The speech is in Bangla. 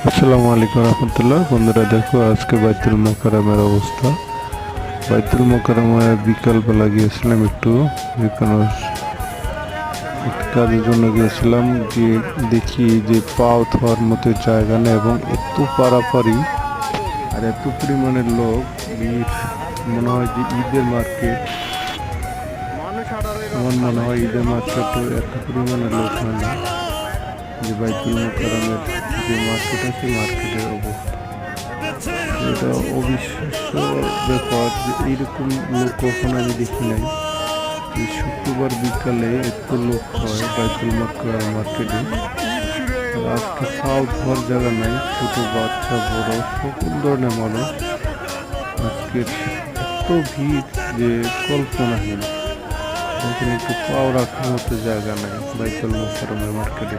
আসসালামু আলাইকুম রহমতুল্লাহ। বন্ধুরা দেখো আজকে বাইতুল মোকাররমের অবস্থা। বাইতুল মোকাররমে বিকালবেলা গিয়েছিলাম একটু এখানে কাজের জন্য গিয়েছিলাম, গিয়ে দেখি যে পাও ধোয়ার মতো জায়গা নেই এবং এত পারাপারি আর এত পরিমাণের লোক ভিড়। মনে হয় যে ঈদের মার্কেট, আমার মনে হয় ঈদের মার্কেটে এত পরিমাণের লোক হয় না। যে বাইতুল মোকাররমের যে মার্কেট আছে মার্কেটের অবস্থা, এটা অবিশ্বাস্য ব্যাপার যে এইরকম লোক কখনো আমি দেখি নাই। এই শুক্রবার বিকালে এত লোক হয় বাইতুল মোকাররম মার্কেটে। আর আজকে পাও ধোয়ার জায়গা নাই, ছোট বাচ্চা বড় সকল ধরনের মানুষ। আজকের এত ভিড় যে কল্পনাহীন। এখানে একটু পাও রাখার মতো জায়গা নাই বাইতুল মোকাররমের মার্কেটে।